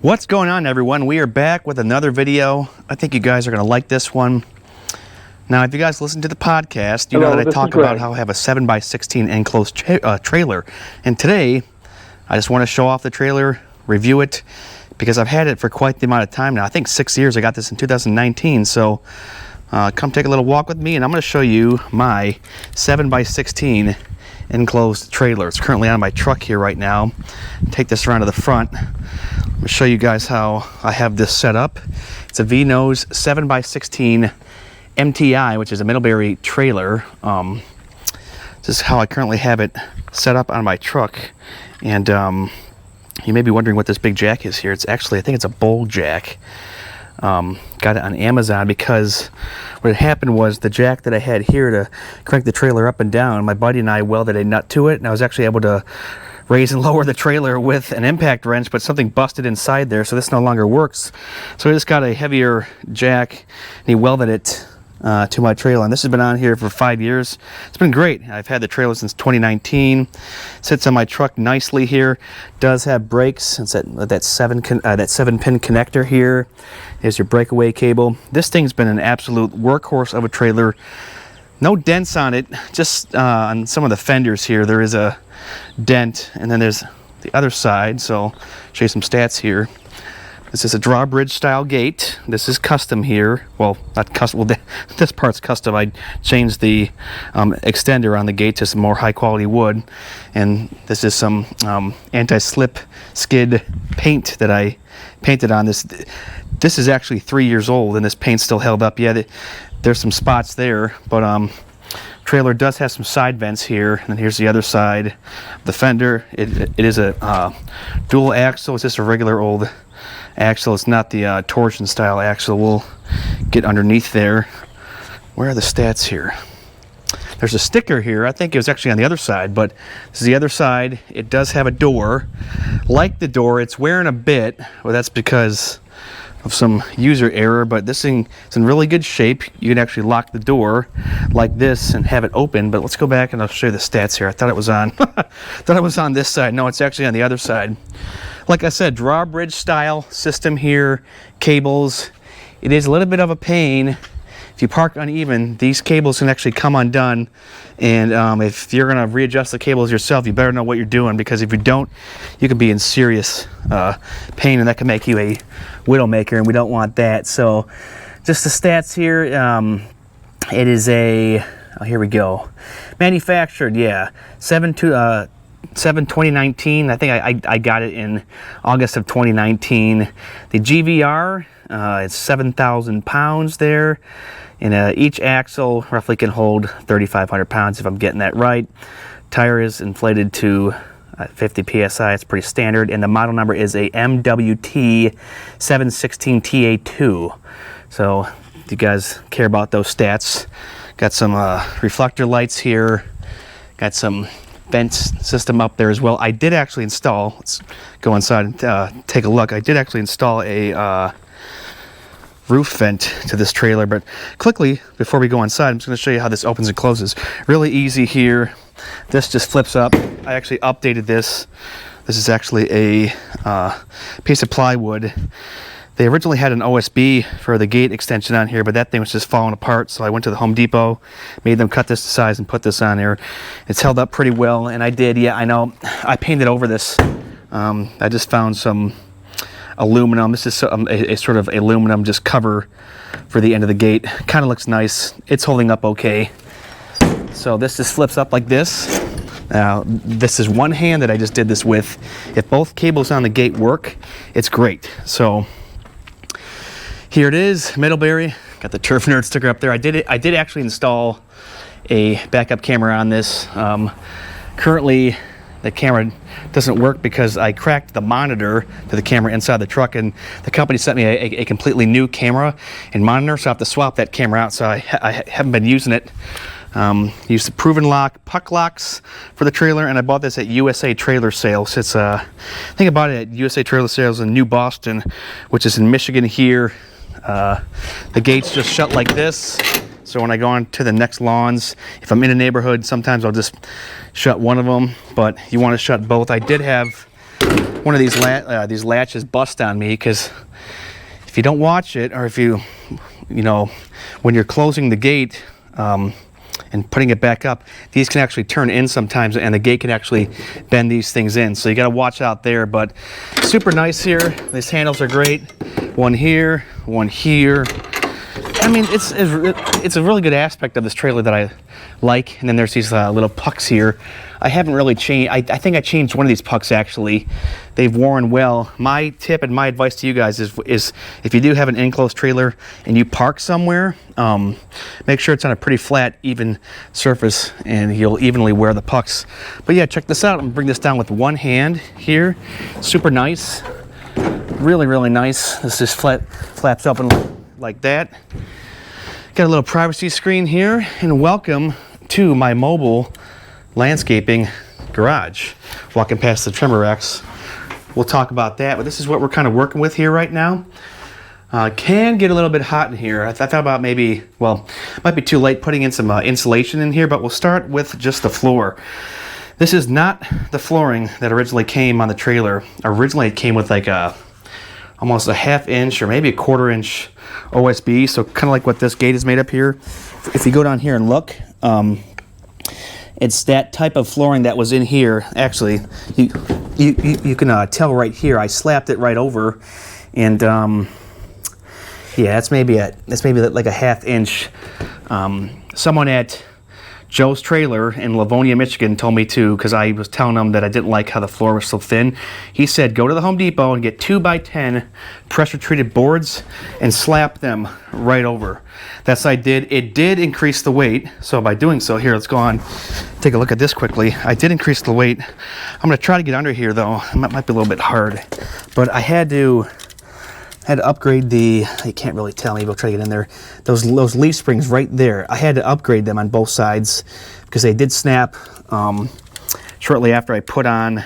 What's going on, everyone? We are back with another video. I think you guys are going to like this one. Now, if you guys listen to the podcast, you know that I talk about how I have a 7x16 enclosed trailer. And today, I just want to show off the trailer, review it, because I've had it for quite the amount of time now. I think 6 years. I got this in 2019. So come take a little walk with me, and I'm going to show you my 7x16 enclosed trailer. It's currently on my truck here right now. Take this around to the front. I'm going to show you guys how I have this set up. It's a V-nose 7x16 MTI, which is a Middlebury trailer. This is how I currently have it set up on my truck. And you may be wondering what this big jack is here. It's actually, I think it's a bowl jack. Got it on Amazon because what had happened was the jack that I had here to crank the trailer up and down, my buddy and I welded a nut to it, and I was actually able to raise and lower the trailer with an impact wrench, but something busted inside there, so this no longer works. So I just got a heavier jack, and he welded it to my trailer, and this has been on here for 5 years. It's been great. I've had the trailer since 2019. Sits on my truck nicely here. Does have brakes. It's that 7-pin connector here. Here's your breakaway cable. This thing's been an absolute workhorse of a trailer. No dents on it. Just on some of the fenders here, there is a dent, and then there's the other side. So I'll show you some stats here. This is a drawbridge style gate. This is custom here. Well, not custom. Well, this part's custom. I changed the extender on the gate to some more high quality wood. And this is some anti-slip skid paint that I painted on this. This is actually 3 years old, and this paint's still held up. Yeah, there's some spots there, but trailer does have some side vents here, and here's the other side. The fender, it is a dual axle. It's just a regular old axle. It's not the torsion style axle. We'll get underneath there. Where are the stats here? There's a sticker here. I think it was actually on the other side, but this is the other side. It does have a door. Like the door, it's wearing a bit. Well, that's because of some user error, but this thing is in really good shape. You can actually lock the door like this and have it open. But let's go back and I'll show you the stats here. I thought it was on thought it was on this side. No, it's actually on the other side. Like I said, drawbridge style system here, cables. It is a little bit of a pain. If you park uneven, these cables can actually come undone. And if you're gonna readjust the cables yourself, you better know what you're doing, because if you don't, you could be in serious pain, and that can make you a widowmaker, and we don't want that. So just the stats here, it is a, oh, here we go. Manufactured, yeah, 7/2019. I think I got it in August of 2019. The GVR, it's 7,000 pounds there. And each axle roughly can hold 3,500 pounds, if I'm getting that right. Tire is inflated to 50 PSI. It's pretty standard. And the model number is a MWT 716TA2. So if you guys care about those stats, got some reflector lights here. Got some vent system up there as well. I did actually install, let's go inside and take a look. I did actually install a roof vent to this trailer, but quickly before we go inside, I'm just going to show you how this opens and closes. Really easy here. This just flips up. I actually updated this. This is actually a piece of plywood. They originally had an OSB for the gate extension on here, but that thing was just falling apart, so I went to the Home Depot, made them cut this to size and put this on there. It's held up pretty well, and I did, yeah, I know, I painted over this. I just found some aluminum. This is a sort of aluminum just cover for the end of the gate. Kind of looks nice. It's holding up okay. So this just flips up like this. Now, this is one hand that I just did this with. If both cables on the gate work, it's great. So here it is, Middlebury. Got the Turf Nerd sticker up there. I did actually install a backup camera on this. Currently, the camera doesn't work because I cracked the monitor to the camera inside the truck, and the company sent me a completely new camera and monitor, so I have to swap that camera out. So I haven't been using it. Used the Proven Lock puck locks for the trailer, and I bought this at USA Trailer Sales. It's I think I bought it at USA Trailer Sales in New Boston, which is in Michigan here. The gates just shut like this. So when I go on to the next lawns, if I'm in a neighborhood, sometimes I'll just shut one of them, but you want to shut both. I did have one of these latches bust on me, because if you don't watch it, or if you know, when you're closing the gate and putting it back up, these can actually turn in sometimes, and the gate can actually bend these things in. So you got to watch out there. But super nice here. These handles are great. One here, one here. I mean, it's a really good aspect of this trailer that I like. And then there's these little pucks here. I haven't really changed. I think I changed one of these pucks, actually. They've worn well. My tip and my advice to you guys is if you do have an enclosed trailer and you park somewhere, make sure it's on a pretty flat, even surface, and you'll evenly wear the pucks. But yeah, check this out. I'm gonna bring this down with one hand here. Super nice. Really, really nice. This just flaps open like that. Got a little privacy screen here, and welcome to my mobile landscaping garage. Walking past the trimmer racks, we'll talk about that, but this is what we're kind of working with here right now. Can get a little bit hot in here. I thought about maybe, well, might be too late putting in some insulation in here, but we'll start with just the floor. This is not the flooring that originally came on the trailer. Originally it came with like almost a 1/2 inch or maybe a 1/4 inch OSB, so kind of like what this gate is made up here. If you go down here and look, it's that type of flooring that was in here. Actually, you can tell right here. I slapped it right over, and yeah, it's maybe like a 1/2 inch. Someone at Joe's Trailer in Livonia, Michigan told me to, because I was telling him that I didn't like how the floor was so thin. He said, go to the Home Depot and get 2x10 pressure treated boards and slap them right over. That's what I did. It did increase the weight. So by doing so, here, let's go on, take a look at this quickly. I did increase the weight. I'm going to try to get under here though. It might be a little bit hard, but I had to upgrade the, you can't really tell me, we'll try to get in there, those leaf springs right there. I had to upgrade them on both sides because they did snap shortly after I put on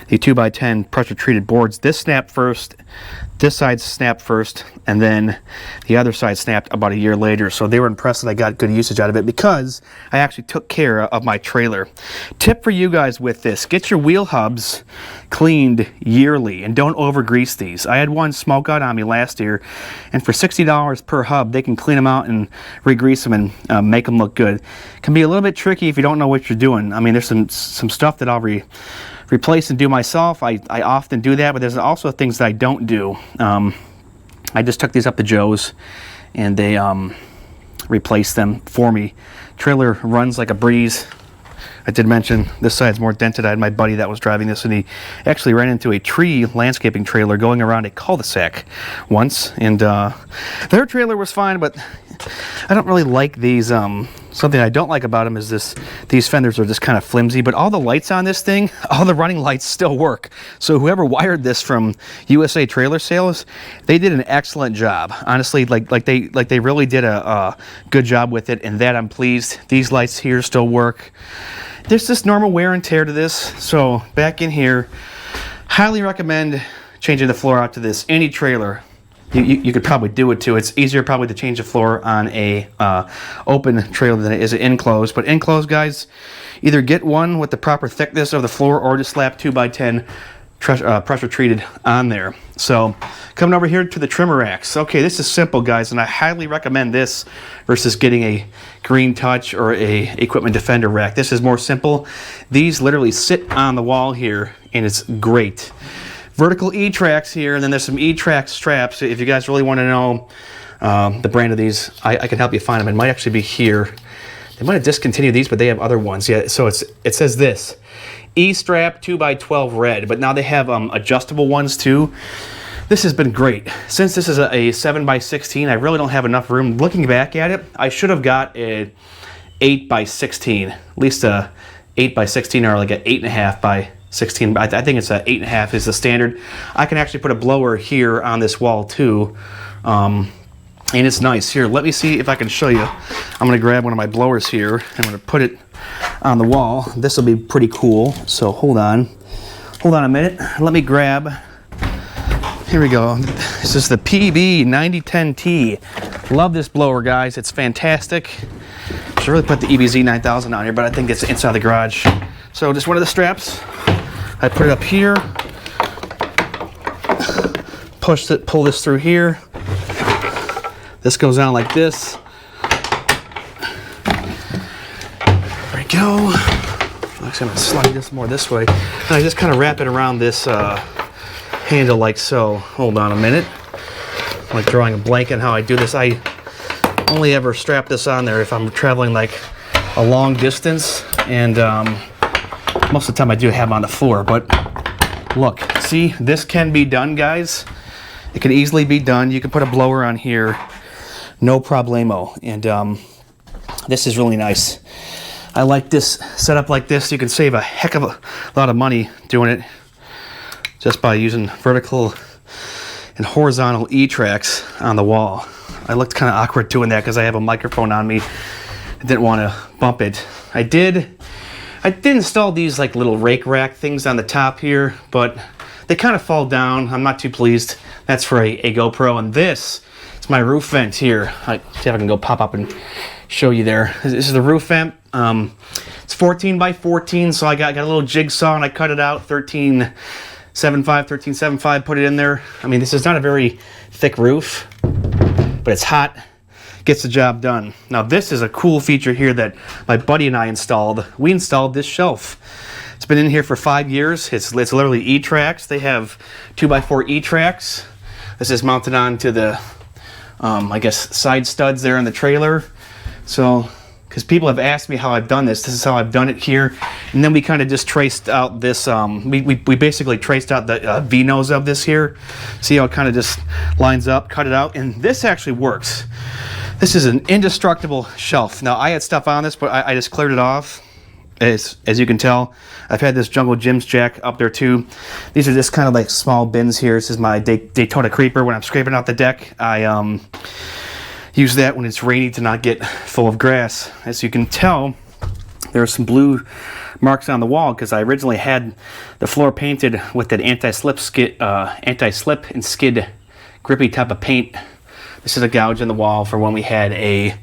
the 2x10 pressure treated boards. This snapped first, this side snapped first, and then the other side snapped about a year later. So they were impressed that I got good usage out of it because I actually took care of my trailer. Tip for you guys with this: get your wheel hubs cleaned yearly and don't over grease these. I had one smoke out on me last year, and for $60 per hub, they can clean them out and re-grease them and make them look good. Can be a little bit tricky if you don't know what you're doing. I mean, there's some stuff that I'll replace and do myself. I often do that, but there's also things that I don't do. I just took these up to Joe's and they replaced them for me. Trailer runs like a breeze. I did mention this side's more dented. I had my buddy that was driving this, and he actually ran into a tree landscaping trailer going around a cul-de-sac once, and their trailer was fine, but I don't really like these. Something I don't like about them is these fenders are just kind of flimsy, but all the lights on this thing, all the running lights still work. So whoever wired this from USA Trailer Sales, they did an excellent job. Honestly, like they really did a good job with it, and that I'm pleased. These lights here still work. There's just normal wear and tear to this. So back in here, highly recommend changing the floor out to this. Any trailer, you could probably do it too. It's easier probably to change the floor on a open trailer than it is enclosed. But enclosed, guys, either get one with the proper thickness of the floor or just slap 2x10 pressure treated on there. So coming over here to the trimmer racks. Okay, this is simple, guys, and I highly recommend this versus getting a Green Touch or a Equipment Defender rack. This is more simple. These literally sit on the wall here, and it's great. Vertical E-tracks here, and then there's some E-track straps. If you guys really want to know the brand of these, I can help you find them. It might actually be here. They might have discontinued these, but they have other ones. Yeah, so it says this, E-strap 2x12 red, but now they have adjustable ones too. This has been great. Since this is a 7x16, I really don't have enough room. Looking back at it, I should have got a 8x16, at least a 8x16 or like an 8.5x16. I think it's a 8.5 is the standard. I can actually put a blower here on this wall too. And it's nice. Here, let me see if I can show you. I'm going to grab one of my blowers here. I'm going to put it on the wall. This will be pretty cool. So hold on a minute. Let me grab. Here we go. This is the PB9010T. Love this blower, guys. It's fantastic. Should really put the EBZ 9000 on here, but I think it's inside the garage. So just one of the straps. I put it up here. pull this through here. This goes on like this. There we go. I'm actually going to slide this more this way. And I just kind of wrap it around this handle like so. Hold on a minute. I'm like drawing a blank on how I do this. I only ever strap this on there if I'm traveling like a long distance, and most of the time I do have them on the floor. But look, see, this can be done, guys. It can easily be done. You can put a blower on here, no problemo. And this is really nice. I like this setup like this. You can save a heck of a lot of money doing it just by using vertical and horizontal E-tracks on the wall. I looked kind of awkward doing that because I have a microphone on me. I didn't want to bump it. I did install these like little rake rack things on the top here, but they kind of fall down. I'm not too pleased. That's for a GoPro. And this is my roof vent here. See if I can go pop up and show you there. This is the roof vent. It's 14 by 14, so I got a little jigsaw and I cut it out, 13.75, put it in there. I mean, this is not a very thick roof, but it's hot, gets the job done. Now this is a cool feature here that my buddy and I installed. We installed this shelf. It's been in here for 5 years. It's literally E-tracks. They have 2x4 E-tracks. This is mounted onto the, I guess, side studs there in the trailer. So, because people have asked me how I've done this. This is how I've done it here. And then we kind of just traced out this, we basically traced out the V-nose of this here. See how it kind of just lines up, cut it out. And this actually works. This is an indestructible shelf. Now, I had stuff on this, but I just cleared it off. As you can tell, I've had this Jungle Jim's jack up there too. These are just kind of like small bins here. This is my Daytona Creeper. When I'm scraping out the deck, I use that when it's rainy to not get full of grass. As you can tell, there are some blue marks on the wall because I originally had the floor painted with that anti-slip and skid grippy type of paint. This is a gouge in the wall for when we had a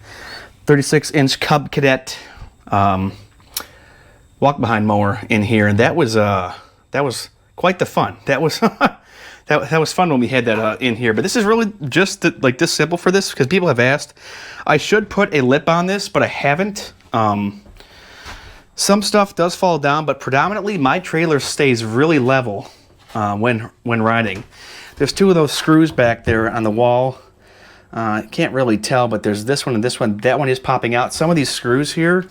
36-inch Cub Cadet walk-behind mower in here, and that was quite the fun. That was that was fun when we had that in here. But this is really just like this simple for this because people have asked. I should put a lip on this, but I haven't. Some stuff does fall down, but predominantly my trailer stays really level when riding. There's 2 of those screws back there on the wall. Can't really tell, but there's this one and this one. That one is popping out. Some of these screws here,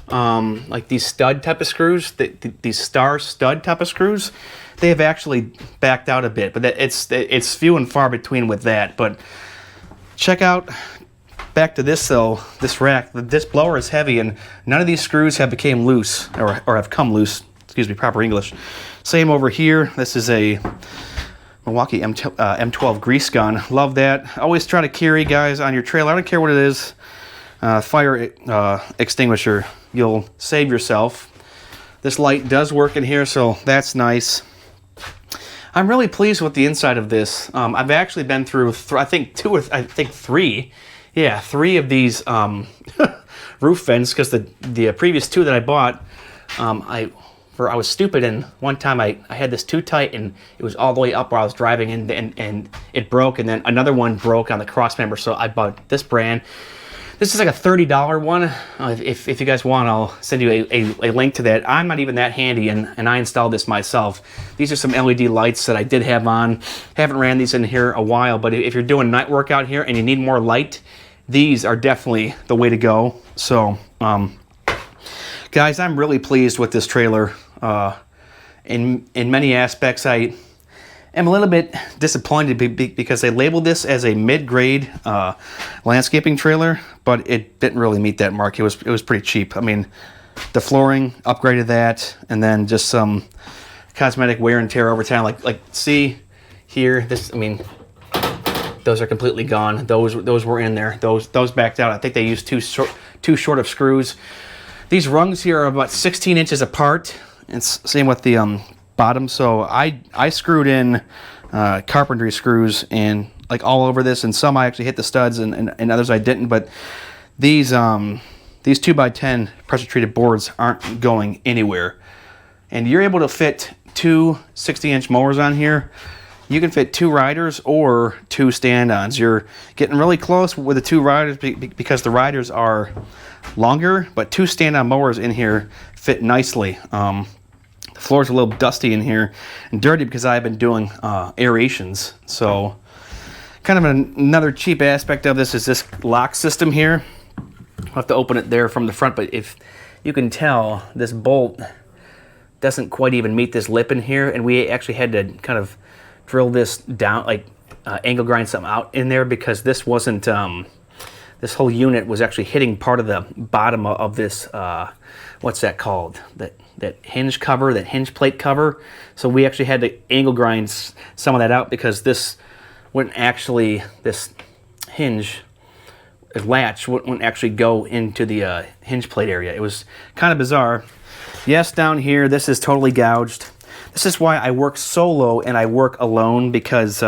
like these stud type of screws, these star stud type of screws, they have actually backed out a bit, but it's few and far between with that. But check out, back to this though, this rack. This blower is heavy, and none of these screws have became loose or have come loose. Excuse me, proper English. Same over here. This is a Milwaukee M12 grease gun. Love that. Always try to carry, guys, on your trailer. I don't care what it is. Fire extinguisher. You'll save yourself. This light does work in here, so that's nice. I'm really pleased with the inside of this. I've actually been through, I think 3. Yeah, 3 of these roof vents because the previous 2 that I bought, I was stupid, and one time I had this too tight and it was all the way up where I was driving and it broke, and then another one broke on the cross member, so I bought this brand. This is like a $30 one. If you guys want, I'll send you a link to that. I'm not even that handy, and I installed this myself. These are some LED lights that I did have on. Haven't ran these in here a while, but if you're doing night work out here and you need more light, these are definitely the way to go. So, guys, I'm really pleased with this trailer. In many aspects, I am a little bit disappointed because they labeled this as a mid-grade landscaping trailer, but it didn't really meet that mark. It was pretty cheap. I mean, the flooring, upgraded that, and then just some cosmetic wear and tear over time. Like see here, this, I mean, those are completely gone. Those were in there. Those backed out. I think they used too short of screws. These rungs here are about 16 inches apart. And same with the bottom. So I screwed in carpentry screws and like all over this, and some I actually hit the studs, and others I didn't. But these 2x10 pressure treated boards aren't going anywhere, and you're able to fit 2 60-inch mowers on here. you can fit 2 riders or 2 stand-ons. You're getting really close with the 2 riders because the riders are longer, but 2 stand-on mowers in here fit nicely. The floor's a little dusty in here and dirty because I've been doing aerations. So kind of another cheap aspect of this is this lock system here. I'll have to open it there from the front, but if you can tell, this bolt doesn't quite even meet this lip in here, and we actually had to kind of drill this down, like angle grind something out in there, because this wasn't, this whole unit was actually hitting part of the bottom of this, what's that called? That hinge cover, that hinge plate cover. So we actually had to angle grind some of that out because this wouldn't actually, this hinge latch wouldn't actually go into the hinge plate area. It was kind of bizarre. Yes, down here, this is totally gouged. This is why I work solo and I work alone, because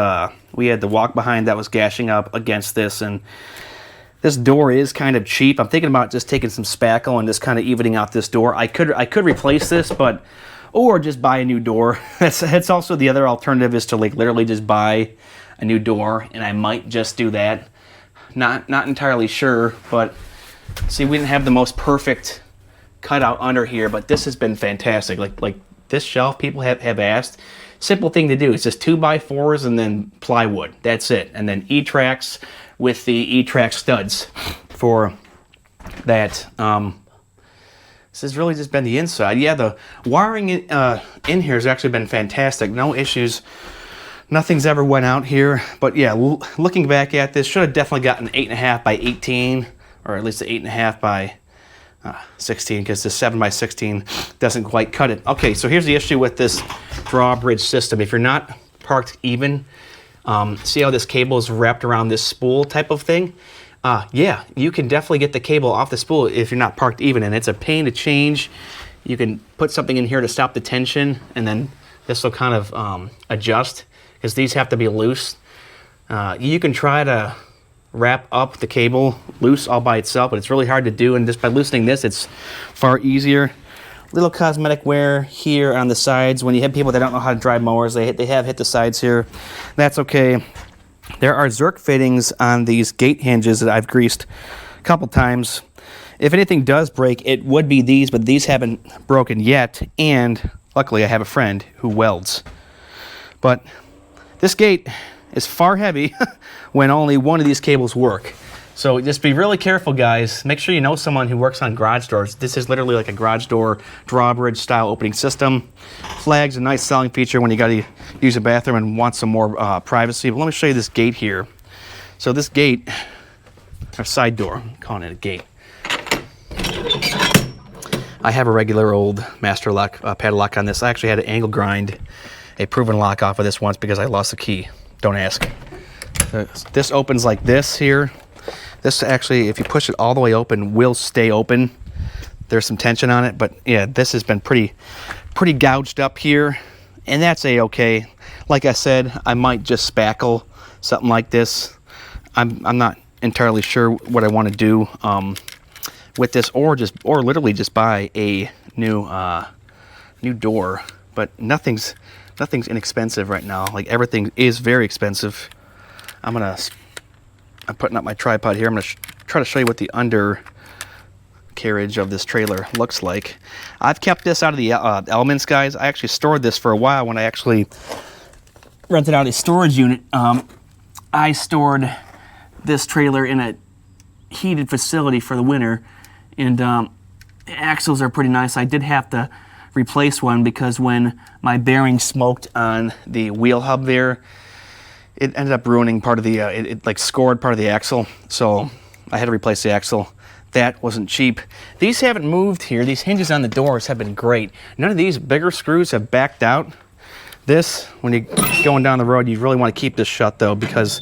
we had the walk behind that was gashing up against this, and this door is kind of cheap. I'm thinking about just taking some spackle and just kind of evening out this door. I could replace this, but or just buy a new door. That's also the other alternative, is to like literally just buy a new door, and I might just do that. Not entirely sure, but see, we didn't have the most perfect cutout under here, but this has been fantastic. Like this shelf, people have asked. Simple thing to do. It's just 2x4s and then plywood. That's it. And then E-tracks with the E-track studs for that. This has really just been the inside. Yeah, the wiring in here has actually been fantastic. No issues. Nothing's ever went out here. But yeah, looking back at this, should have definitely gotten 8.5 by 18, or at least 8.5 by 16, because the 7x16 doesn't quite cut it. Okay, so here's the issue with this drawbridge system. If you're not parked even, see how this cable is wrapped around this spool type of thing? Yeah, you can definitely get the cable off the spool if you're not parked even, and it's a pain to change. You can put something in here to stop the tension, and then this will kind of adjust, because these have to be loose. You can try to wrap up the cable loose all by itself, but it's really hard to do, and just by loosening this, it's far easier. Little cosmetic wear here on the sides. When you have people that don't know how to drive mowers, they have hit the sides here. That's okay. There are Zerk fittings on these gate hinges that I've greased a couple times. If anything does break, it would be these, but these haven't broken yet, and luckily I have a friend who welds. But this gate is far heavy when only one of these cables work. So just be really careful, guys. Make sure you know someone who works on garage doors. This is literally like a garage door drawbridge style opening system. Flag's a nice selling feature when you got to use a bathroom and want some more privacy. But let me show you this gate here. So this gate, or side door, I'm calling it a gate. I have a regular old master lock padlock on this. I actually had to angle grind a proven lock off of this once because I lost the key. Don't ask. This opens like this here. This actually, if you push it all the way open, will stay open. There's some tension on it, but yeah, this has been pretty gouged up here, and that's a-okay. Like I said, I might just spackle something like this. I'm not entirely sure what I want to do with this, or literally just buy a new door. But nothing's inexpensive right now. Like, everything is very expensive. I'm putting up my tripod here. I'm gonna try to show you what the undercarriage of this trailer looks like. I've kept this out of the elements, guys. I actually stored this for a while when I actually rented out a storage unit. I stored this trailer in a heated facility for the winter, and the axles are pretty nice. I did have to replace one because when my bearing smoked on the wheel hub there, it ended up ruining part of the, it like scored part of the axle, so I had to replace the axle. That wasn't cheap. These haven't moved here. These hinges on the doors have been great. None of these bigger screws have backed out. This, when you're going down the road, you really want to keep this shut though, because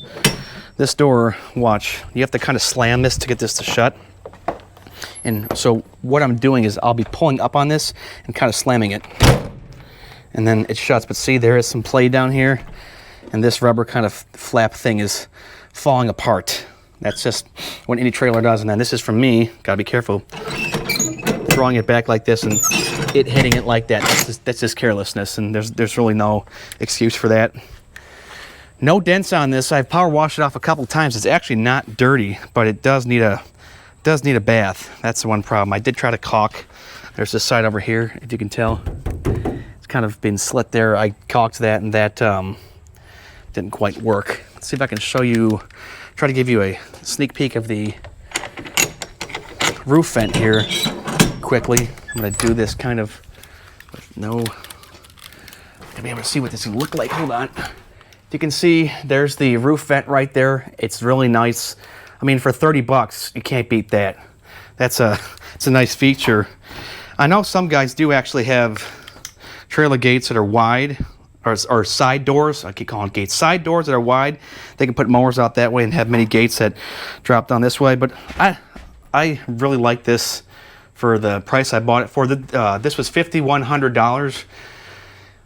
this door, watch, you have to kind of slam this to get this to shut. And so what I'm doing is I'll be pulling up on this and kind of slamming it. And then it shuts, but see, there is some play down here. And this rubber kind of flap thing is falling apart. That's just what any trailer does. And then this is from me, gotta be careful, throwing it back like this and it hitting it like that. That's just carelessness, and there's really no excuse for that. No dents on this. I've power washed it off a couple times. It's actually not dirty, but it does need a bath. That's the one problem. I did try to caulk. There's this side over here, if you can tell. It's kind of been slit there. I caulked that, and that didn't quite work. Let's see if I can show you, try to give you a sneak peek of the roof vent here quickly. I'm gonna do this kind of with no, to be able to see what this will look like. Hold on. You can see there's the roof vent right there. It's really nice. I mean, for 30 bucks, you can't beat that. It's a nice feature. I know some guys do actually have trailer gates that are wide, or side doors. I keep calling gates side doors that are wide. They can put mowers out that way and have many gates that drop down this way. But I really like this for the price I bought it for. This was $5,100.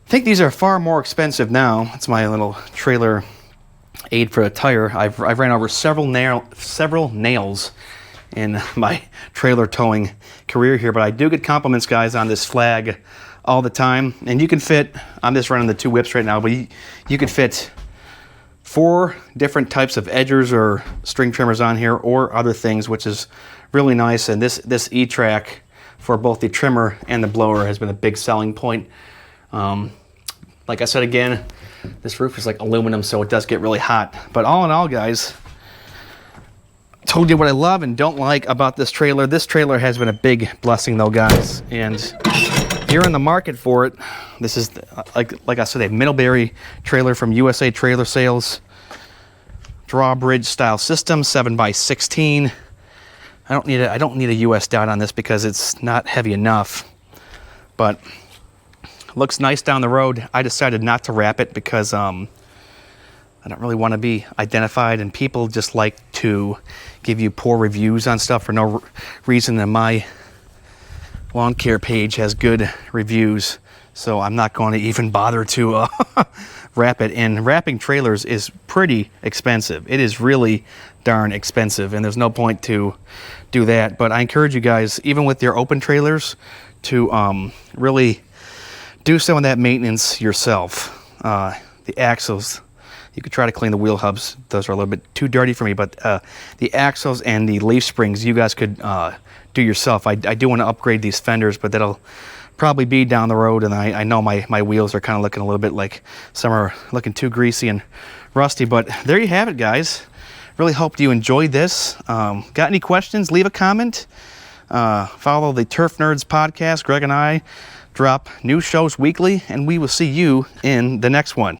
I think these are far more expensive now. It's my little trailer aid for a tire. I've ran over several nails in my trailer towing career here, but I do get compliments, guys, on this flag all the time. And you can fit, I'm just running the 2 whips right now, but you could fit 4 different types of edgers or string trimmers on here, or other things, which is really nice. And this E-Track for both the trimmer and the blower has been a big selling point. Like I said again, this roof is like aluminum, so it does get really hot. But all in all, guys, told you what I love and don't like about this trailer. This trailer has been a big blessing though, guys. And if you're in the market for it, this is, like I said, a Middlebury trailer from USA Trailer Sales. Drawbridge style system, 7x16. I don't need a US dot on this because it's not heavy enough. But looks nice down the road. I decided not to wrap it because I don't really want to be identified, and people just like to give you poor reviews on stuff for no reason, and my lawn care page has good reviews, so I'm not going to even bother to wrap it. And wrapping trailers is pretty expensive. It is really darn expensive, and there's no point to do that. But I encourage you guys, even with your open trailers, to really do some of that maintenance yourself. The axles, you could try to clean the wheel hubs. Those are a little bit too dirty for me, but the axles and the leaf springs you guys could do yourself. I do want to upgrade these fenders, but that'll probably be down the road, and I know my wheels are kind of looking a little bit like some are looking too greasy and rusty. But there you have it, guys. Really hope you enjoyed this. Got any questions? Leave a comment. Follow the Turf Nerds podcast. Greg and I drop new shows weekly, and we will see you in the next one.